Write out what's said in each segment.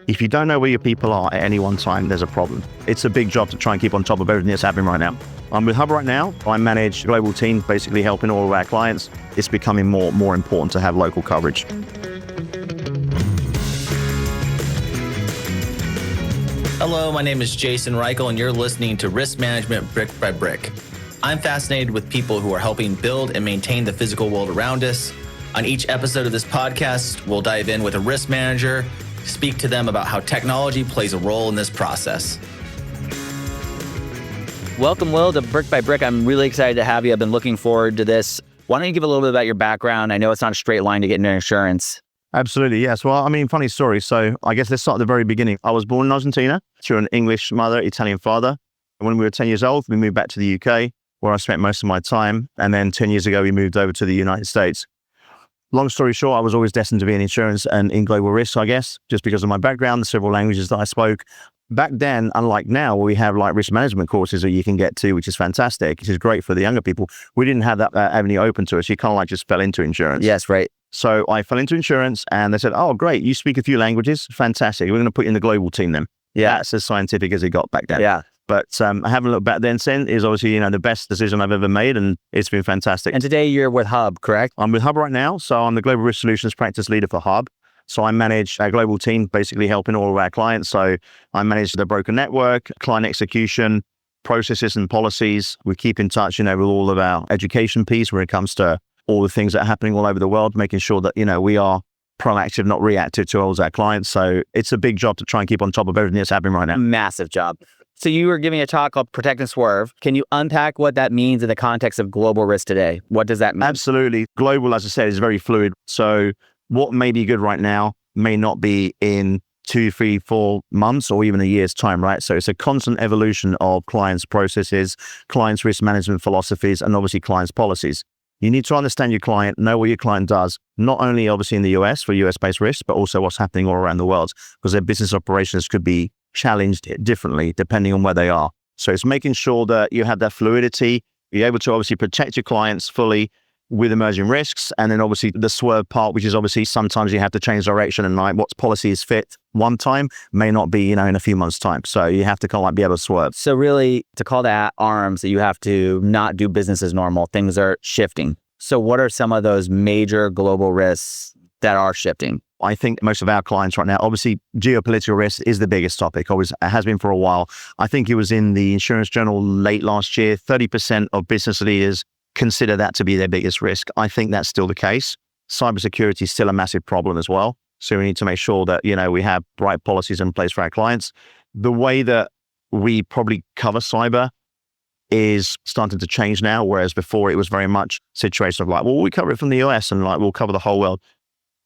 If you don't know where your people are at any one time, there's a problem. It's a big job to try and keep on top of everything that's happening right now. I'm with Hub right now. I manage a global team, basically helping all of our clients. It's becoming more important to have local coverage. Hello, my name is Jason Reichl, and you're listening to Risk Management Brick by Brick. I'm fascinated with people who are helping build and maintain the physical world around us. On each episode of this podcast, we'll dive in with a risk manager, speak to them about how technology plays a role in this process. Welcome, Will, to Brick by Brick. I'm really excited to have you. I've been looking forward to this. Why don't you give a little bit about your background? I know it's not a straight line to get into insurance. Absolutely, yes. Well, funny story. So I guess let's start at the very beginning. I was born in Argentina to an English mother, Italian father. And when we were 10 years old, we moved back to the UK, where I spent most of my time. And then 10 years ago, we moved over to the United States. Long story short, I was always destined to be in insurance and in global risk, I guess, just because of my background, the several languages that I spoke. Back then, unlike now, where we have like risk management courses that you can get to, which is fantastic, which is great for the younger people. We didn't have that avenue open to us. You kind of like just fell into insurance. Yes, right. So I fell into insurance and they said, oh, great, you speak a few languages. Fantastic. We're going to put you in the global team then. Yeah. That's as scientific as it got back then. Yeah. But I haven't looked back then since. Is obviously, the best decision I've ever made, and it's been fantastic. And today you're with Hub, correct? I'm with Hub right now. So I'm the Global Risk Solutions Practice Leader for Hub. So I manage our global team, basically helping all of our clients. So I manage the broker network, client execution, processes and policies. We keep in touch, with all of our education piece when it comes to all the things that are happening all over the world, making sure that, we are proactive, not reactive to all our clients. So it's a big job to try and keep on top of everything that's happening right now. Massive job. So you were giving a talk called Protect and Swerve. Can you unpack what that means in the context of global risk today? What does that mean? Absolutely. Global, as I said, is very fluid. So what may be good right now may not be in 2, 3, 4 months or even a year's time, right? So it's a constant evolution of clients' processes, clients' risk management philosophies, and obviously clients' policies. You need to understand your client, know what your client does, not only obviously in the US for US-based risks, but also what's happening all around the world, because their business operations could be challenged differently depending on where they are. So it's making sure that you have that fluidity, you're able to obviously protect your clients fully with emerging risks. And then obviously the swerve part, which is obviously sometimes you have to change direction, and like what's policy is fit one time may not be, in a few months' time. So you have to kind of like be able to swerve. So really, to call to arms, that you have to not do business as normal. Things are shifting. So what are some of those major global risks that are shifting? I think most of our clients right now, obviously geopolitical risk is the biggest topic, always has been for a while. I think it was in the Insurance Journal late last year, 30% of business leaders consider that to be their biggest risk. I think that's still the case. Cybersecurity is still a massive problem as well. So we need to make sure that, we have right policies in place for our clients. The way that we probably cover cyber is starting to change now, whereas before it was very much a situation of like, well, we cover it from the US and like we'll cover the whole world.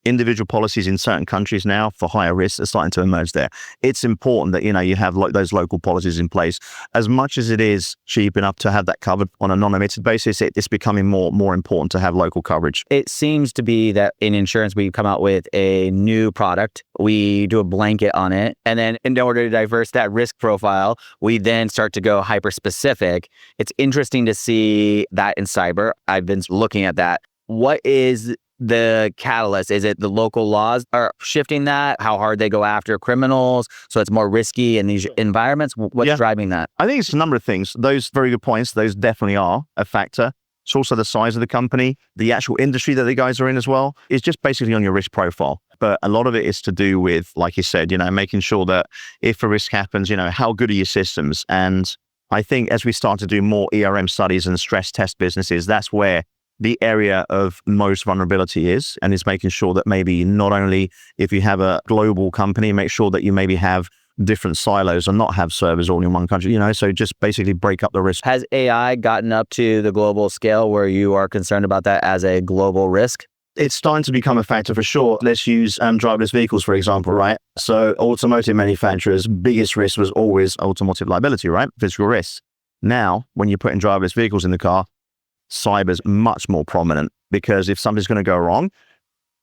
Individual policies in certain countries now for higher risks are starting to emerge there. It's important that, you have those local policies in place. As much as it is cheap enough to have that covered on a non-admitted basis, it's becoming more important to have local coverage. It seems to be that in insurance, we come out with a new product, we do a blanket on it, and then in order to diverse that risk profile, we then start to go hyper-specific. It's interesting to see that in cyber. I've been looking at that. What is the catalyst? Is it the local laws are shifting that? How hard they go after criminals? So it's more risky in these environments? What's driving that? I think it's a number of things. Those very good points. Those definitely are a factor. It's also the size of the company, the actual industry that the guys are in as well. It's just basically on your risk profile. But a lot of it is to do with, like you said, making sure that if a risk happens, how good are your systems? And I think as we start to do more ERM studies and stress test businesses, that's where the area of most vulnerability is, and it's making sure that maybe not only if you have a global company, make sure that you maybe have different silos and not have servers all in one country, so just basically break up the risk. Has AI gotten up to the global scale where you are concerned about that as a global risk? It's starting to become a factor for sure. Let's use driverless vehicles, for example, right? So automotive manufacturers' biggest risk was always automotive liability, right? Physical risk. Now, when you're putting driverless vehicles in the car, cyber's much more prominent, because if something's going to go wrong,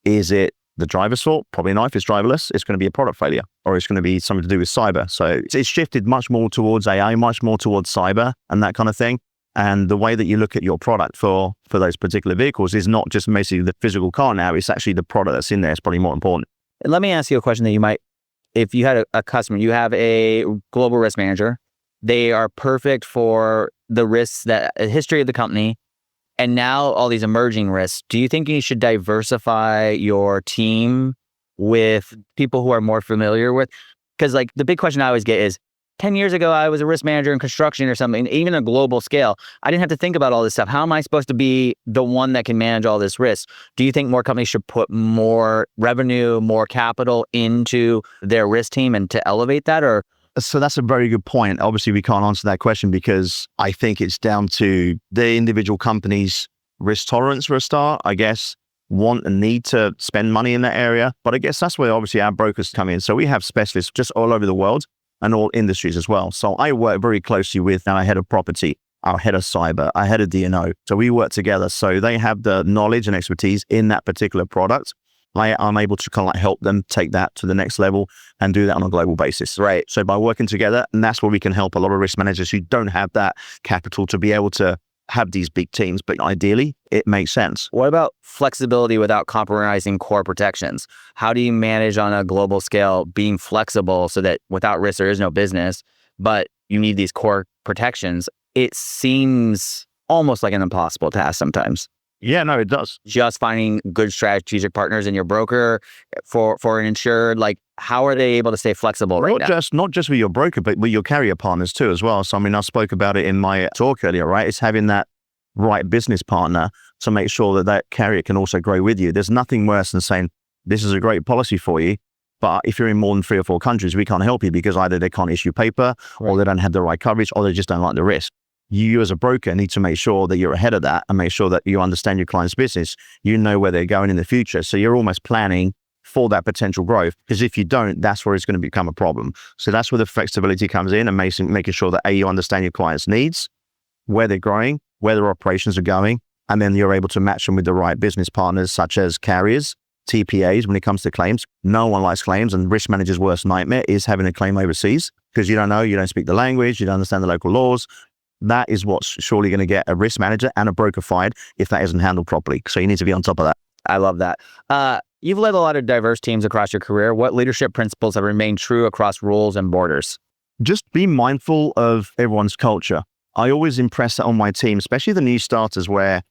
is it the driver's fault? Probably not. If it's driverless, it's going to be a product failure, or it's going to be something to do with cyber. So it's shifted much more towards AI, much more towards cyber and that kind of thing. And the way that you look at your product for those particular vehicles is not just basically the physical car now, it's actually the product that's in there is probably more important. Let me ask you a question that you might if you had a customer, you have a global risk manager, they are perfect for the risks that a history of the company, and now all these emerging risks. Do you think you should diversify your team with people who are more familiar with? Because like the big question I always get is, 10 years ago, I was a risk manager in construction or something, even a global scale. I didn't have to think about all this stuff. How am I supposed to be the one that can manage all this risk? Do you think more companies should put more revenue, more capital into their risk team and to elevate that? Or So that's a very good point. Obviously, we can't answer that question because I think it's down to the individual company's risk tolerance for a start, I guess, want and need to spend money in that area. But I guess that's where obviously our brokers come in. So we have specialists just all over the world and all industries as well. So I work very closely with our head of property, our head of cyber, our head of D&O. So we work together. So they have the knowledge and expertise in that particular product. I'm able to kind of like help them take that to the next level and do that on a global basis. right. So by working together, and that's where we can help a lot of risk managers who don't have that capital to be able to have these big teams. But ideally, it makes sense. What about flexibility without compromising core protections? How do you manage on a global scale being flexible so that without risk, there is no business, but you need these core protections? It seems almost like an impossible task sometimes. Yeah, no, it does. Just finding good strategic partners in your broker for an insured, like how are they able to stay flexible right now? Not just with your broker, but with your carrier partners too as well. So I mean, I spoke about it in my talk earlier, right? It's having that right business partner to make sure that that carrier can also grow with you. There's nothing worse than saying, this is a great policy for you, but if you're in more than 3 or 4 countries, we can't help you because either they can't issue paper or they don't have the right coverage or they just don't like the risk. You as a broker need to make sure that you're ahead of that and make sure that you understand your client's business. You know where they're going in the future. So you're almost planning for that potential growth, because if you don't, that's where it's going to become a problem. So that's where the flexibility comes in and making sure that you understand your client's needs, where they're growing, where their operations are going, and then you're able to match them with the right business partners such as carriers, TPAs when it comes to claims. No one likes claims, and risk manager's worst nightmare is having a claim overseas because you don't know, you don't speak the language, you don't understand the local laws. That is what's surely going to get a risk manager and a broker fired if that isn't handled properly. So you need to be on top of that. I love that. You've led a lot of diverse teams across your career. What leadership principles have remained true across rules and borders? Just be mindful of everyone's culture. I always impress that on my team, especially the new starters, where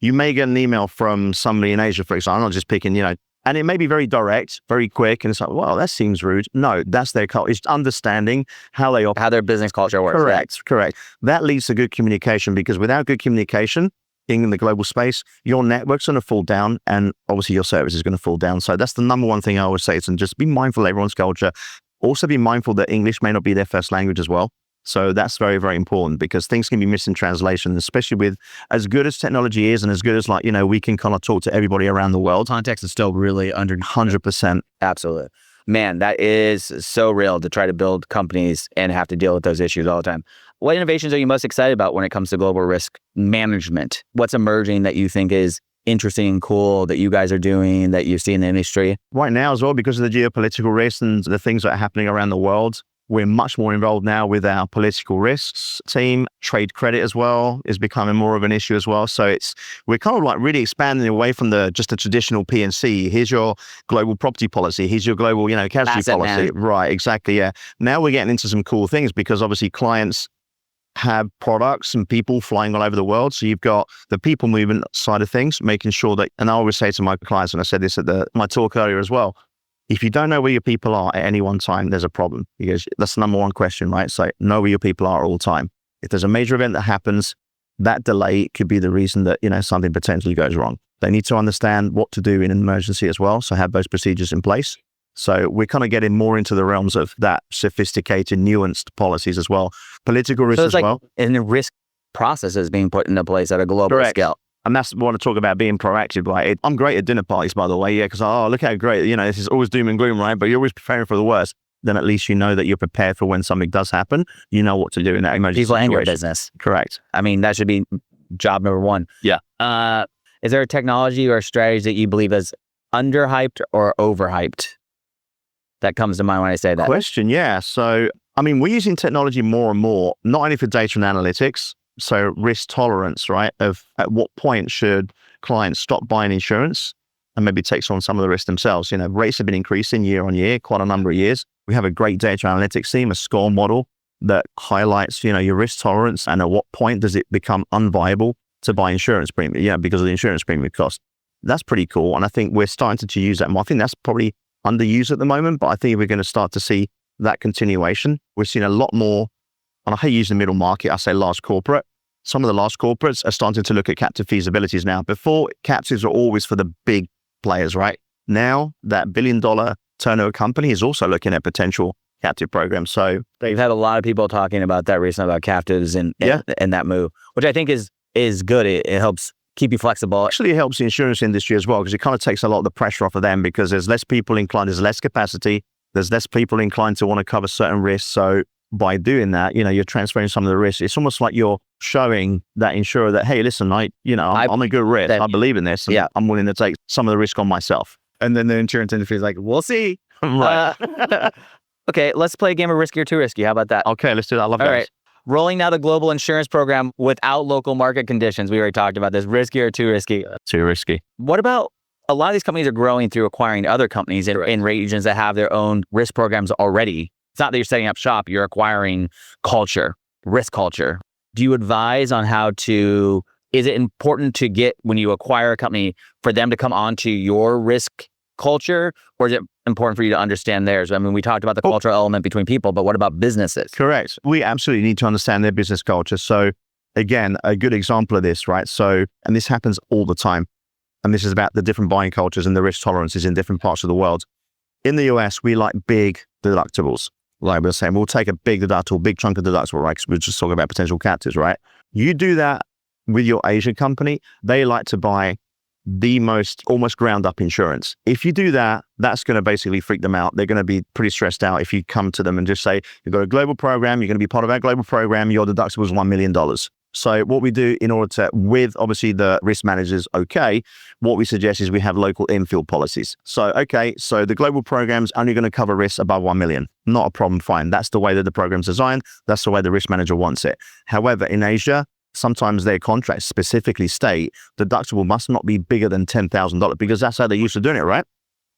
you may get an email from somebody in Asia, for example. I'm not just picking, and it may be very direct, very quick. And it's like, well, that seems rude. No, that's their culture. It's understanding how they operate. How their business culture works. Correct. That leads to good communication, because without good communication in the global space, your network's going to fall down and obviously your service is going to fall down. So that's the number one thing I always say. It's just be mindful of everyone's culture. Also be mindful that English may not be their first language as well. So that's very, very important, because things can be missed in translation, especially with as good as technology is and as good as we can kind of talk to everybody around the world. Context is still really under 100%. Absolutely. Man, that is so real to try to build companies and have to deal with those issues all the time. What innovations are you most excited about when it comes to global risk management? What's emerging that you think is interesting and cool that you guys are doing that you see in the industry? Right now as well, because of the geopolitical risks and the things that are happening around the world, we're much more involved now with our political risks team. Trade credit as well is becoming more of an issue as well. So we're kind of like really expanding away from just a traditional P&C. Here's your global property policy. Here's your global, casualty Asset policy. management. Right, exactly. Yeah. Now we're getting into some cool things, because obviously clients have products and people flying all over the world. So you've got the people movement side of things, making sure that, and I always say to my clients, and I said this at my talk earlier as well, if you don't know where your people are at any one time, there's a problem. Because that's the number one question, right? So know where your people are all the time. If there's a major event that happens, that delay could be the reason that, something potentially goes wrong. They need to understand what to do in an emergency as well. So have those procedures in place. So we're kind of getting more into the realms of that sophisticated, nuanced policies as well. Political risk as well. And the risk processes being put into place at a global scale. And that's what I want to talk about, being proactive. Right? I'm great at dinner parties, by the way. Yeah, because look how great. This is always doom and gloom, right? But you're always preparing for the worst. Then at least you know that you're prepared for when something does happen. You know what to do in that emergency People situation. and your business. Correct. I mean, that should be job number one. Yeah. Is there a technology or a strategy that you believe is underhyped or overhyped? That comes to mind when I say that. Question, yeah. So, I mean, we're using technology more and more, not only for data and analytics, so risk tolerance, right? Of at what point should clients stop buying insurance and maybe take on some of the risk themselves? Rates have been increasing year on year, quite a number of years. We have a great data analytics team, a score model that highlights, your risk tolerance and at what point does it become unviable to buy insurance premium, because of the insurance premium cost. That's pretty cool. And I think we're starting to use that more. I think that's probably underused at the moment, but I think we're going to start to see that continuation. We're seeing a lot more, and I hate using the middle market, I say large corporate. Some of the large corporates are starting to look at captive feasibilities now. Before, captives are always for the big players, right? Now, that $1 billion turnover company is also looking at potential captive programs. So they've had a lot of people talking about that recently, about captives and that move, which I think is good. It helps keep you flexible. Actually, it helps the insurance industry as well, because it kind of takes a lot of the pressure off of them, because there's less people inclined, there's less capacity, there's less people inclined to want to cover certain risks. So by doing that, you're transferring some of the risks. It's almost like you're showing that insurer that, hey, listen, I'm a good risk. I believe in this. And I'm willing to take some of the risk on myself. And then the insurance industry is like, we'll see. Right. Okay, let's play a game of Risky or Too Risky. How about that? Okay, let's do that. I love that. All right. Rolling out a global insurance program without local market conditions. We already talked about this. Risky or too risky? Too risky. What about a lot of these companies are growing through acquiring other companies in regions that have their own risk programs already. It's not that you're setting up shop, you're acquiring culture, risk culture. Do you advise on is it important to get, when you acquire a company, for them to come onto your risk culture, or is it important for you to understand theirs? I mean, we talked about the cultural element between people, but what about businesses? Correct. We absolutely need to understand their business culture. So again, a good example of this, right? So, and this happens all the time. And this is about the different buying cultures and the risk tolerances in different parts of the world. In the US, we like big deductibles. Like we're saying, we'll take a big deductible, big chunk of deductible, right? Because we're just talking about potential captives, right? You do that with your Asian company, they like to buy the most almost ground up insurance. If you do that, that's going to basically freak them out. They're going to be pretty stressed out if you come to them and just say, you've got a global program, you're going to be part of our global program, your deductible is $1 million. So what we do in order to, with obviously the risk managers, what we suggest is we have local infield policies. So, so the global program's only going to cover risks above 1 million. Not a problem, fine. That's the way that the program's designed. That's the way the risk manager wants it. However, in Asia, sometimes their contracts specifically state deductible must not be bigger than $10,000 because that's how they're used to doing it, right?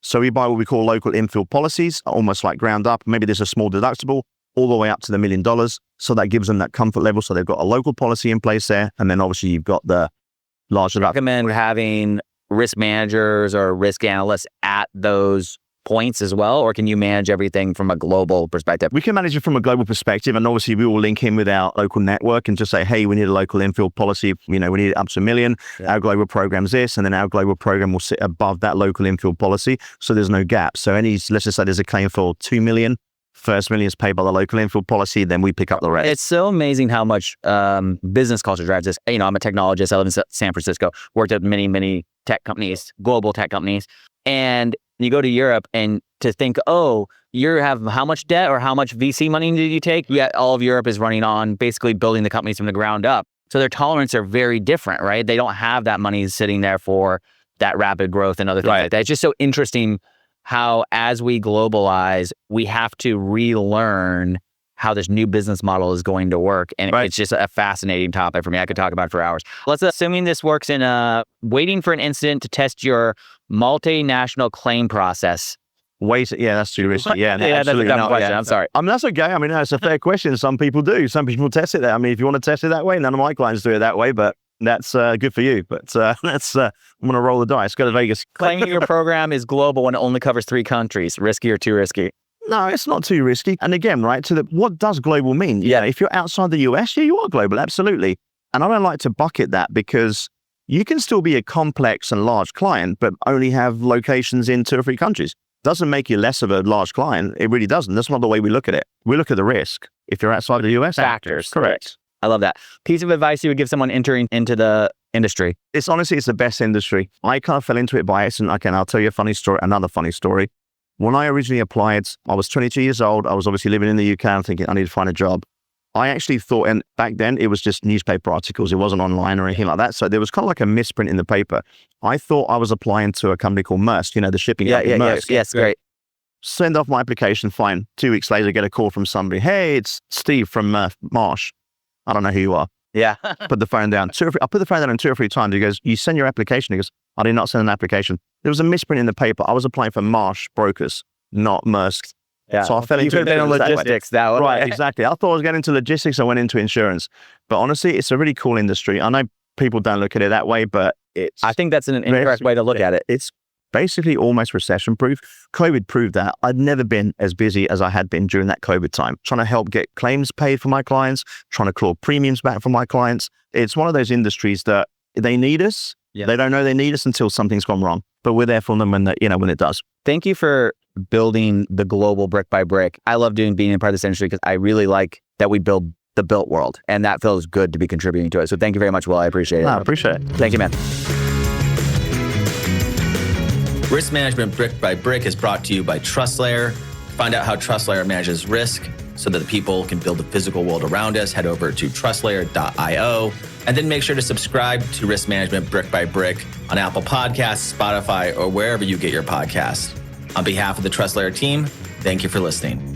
So we buy what we call local infield policies, almost like ground up. Maybe there's a small deductible all the way up to the $1 million. So that gives them that comfort level. So they've got a local policy in place there. And then obviously you've got the large deductible. Recommend having risk managers or risk analysts at those points as well? Or can you manage everything from a global perspective? We can manage it from a global perspective. And obviously we will link in with our local network and just say, hey, we need a local infield policy. We need it up to 1 million. Yeah. Our global program's this, and then our global program will sit above that local infield policy. So there's no gap. So let's just say there's a claim for 2 million. First million is paid by the local infield policy, then we pick up the rest. It's so amazing how much business culture drives this. I'm a technologist. I live in San Francisco, worked at many, many tech companies, global tech companies. And you go to Europe and to think, you have how much debt or how much VC money did you take? Yet all of Europe is running on basically building the companies from the ground up. So their tolerance are very different, right? They don't have that money sitting there for that rapid growth and other things like that. It's just so interesting how, as we globalize, we have to relearn how this new business model is going to work. And it's just a fascinating topic for me. I could talk about it for hours. Assuming this works in waiting for an incident to test your multinational claim process. That's too risky. Yeah, that's a dumb question. Yeah. I'm sorry. That's okay. That's a fair question. Some people do. Some people test it that. If you want to test it that way, none of my clients do it that way, but that's good for you. But I'm going to roll the dice. Go to Vegas. Claiming your program is global and it only covers 3 countries. Risky or too risky? No, it's not too risky. And again, right, what does global mean? Yeah, if you're outside the US, you are global, absolutely. And I don't like to bucket that because you can still be a complex and large client, but only have locations in 2 or 3 countries. Doesn't make you less of a large client. It really doesn't. That's not the way we look at it. We look at the risk. If you're outside the US, factors. Correct. I love that. Piece of advice you would give someone entering into the industry? It's the best industry. I kind of fell into it by accident. I'll tell you another funny story. When I originally applied, I was 22 years old. I was obviously living in the UK. I'm thinking I need to find a job. I actually thought, and back then it was just newspaper articles. It wasn't online or anything like that. So there was kind of like a misprint in the paper. I thought I was applying to a company called Maersk, the shipping company. Maersk. Yes, great. Send off my application, fine. 2 weeks later, get a call from somebody. Hey, it's Steve from Marsh. I don't know who you are. Yeah. Put the phone down. I put the phone down 2 or 3 times. He goes, you send your application. He goes, I did not send an application. There was a misprint in the paper. I was applying for Marsh Brokers, not Maersk. Yeah. So I fell You into could have been in insurance that way. logistics that way. Right, exactly. I thought I was getting into logistics. I went into insurance. But honestly, it's a really cool industry. I know people don't look at it that way, but it's... I think that's an incorrect way to look at it. It's basically almost recession proof. COVID proved that. I'd never been as busy as I had been during that COVID time, trying to help get claims paid for my clients, trying to claw premiums back from my clients. It's one of those industries that they need us. Yeah. They don't know they need us until something's gone wrong, but we're there for them when it does. Thank you for building the global brick by brick. I love being a part of this industry because I really like that we build the built world, and that feels good to be contributing to it. So thank you very much, Will. I appreciate it. I appreciate it. Thank you, man. Risk Management Brick by Brick is brought to you by TrustLayer. Find out how TrustLayer manages risk so that the people can build the physical world around us. Head over to trustlayer.io, and then make sure to subscribe to Risk Management Brick by Brick on Apple Podcasts, Spotify, or wherever you get your podcasts. On behalf of the TrustLayer team, thank you for listening.